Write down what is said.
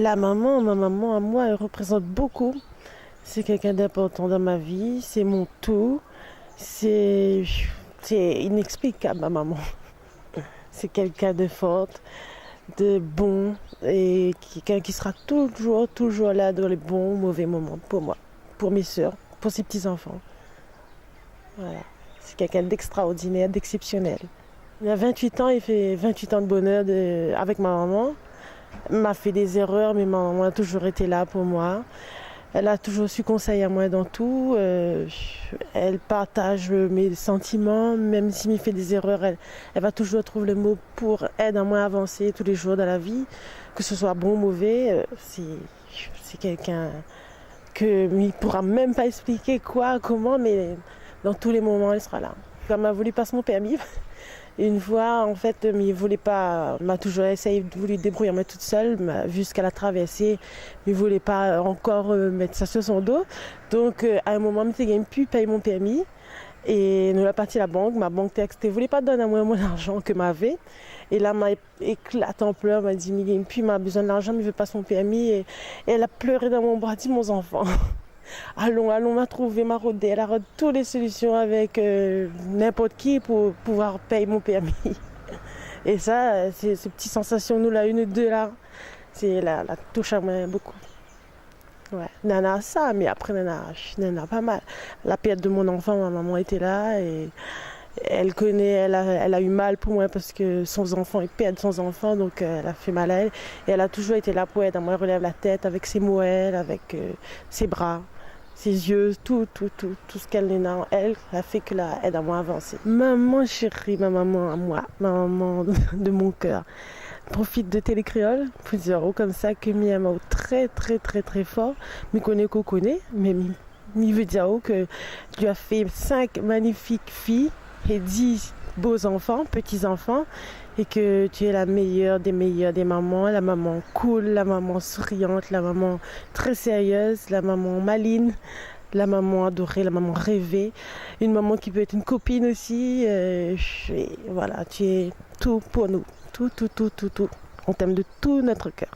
Ma maman à moi, elle représente beaucoup. C'est quelqu'un d'important dans ma vie, c'est mon tout. C'est, c'est inexplicable, ma maman. C'est quelqu'un de forte, de bon et quelqu'un qui sera toujours là dans les bons ou mauvais moments pour moi, pour mes sœurs, pour ses petits-enfants. Voilà. C'est quelqu'un d'extraordinaire, d'exceptionnel. Il a 28 ans, il fait 28 ans de bonheur avec ma maman. Elle m'a fait des erreurs, mais ma maman a toujours été là pour moi. Elle a toujours su conseiller à moi dans tout. Elle partage mes sentiments, même s'il me fait des erreurs, elle va toujours trouver le mot pour aider à moi à avancer tous les jours dans la vie, que ce soit bon ou mauvais. C'est quelqu'un que ne pourra même pas expliquer quoi, comment, mais dans tous les moments, elle sera là. Elle m'a voulu passer mon permis. Une fois, en fait, il voulait pas, m'a toujours essayé de voulu débrouiller moi toute seule, vu ce qu'elle a traversé, il voulait pas encore mettre ça sur son dos. Donc, à un moment, je n'ai pu payer mon permis. Et nous avons parti à la banque. Ma banque texte ne voulait pas donner à moi mon argent que m'avait. Et là, m'a éclaté en pleurs, m'a dit, mais puis m'a besoin de l'argent, mais il veut pas son permis. Et elle a pleuré dans mon bras, dit, mon enfant. Allons, m'a trouvé, m'a rodé. Elle a rodé toutes les solutions avec n'importe qui pour pouvoir payer mon permis. Et ça, c'est ces petites sensations, nous, là, une ou deux, là, c'est la touche à moi beaucoup. Ouais, Nana, ça, mais après, Nana, pas mal. La perte de mon enfant, ma maman était là et elle connaît, elle a eu mal pour moi parce que son enfant, il perd son enfant, donc elle a fait mal à elle. Et elle a toujours été là pour aider. Moi, elle relève la tête avec ses moelles, avec ses bras. Ses yeux, tout ce qu'elle est en elle, a fait que la aide à moi avancer. Maman chérie, ma maman à moi, ma maman de mon cœur. Profite de Télécréole, pour dire comme ça que mi aime très fort, mi connaît qu'on connaît, mais mi veut dire que tu as fait 5 magnifiques filles et 10 beaux enfants, petits enfants, et que tu es la meilleure des mamans, la maman cool, la maman souriante, la maman très sérieuse, la maman maline, la maman adorée, la maman rêvée, une maman qui peut être une copine aussi. Voilà, tu es tout pour nous, tout. On t'aime de tout notre cœur.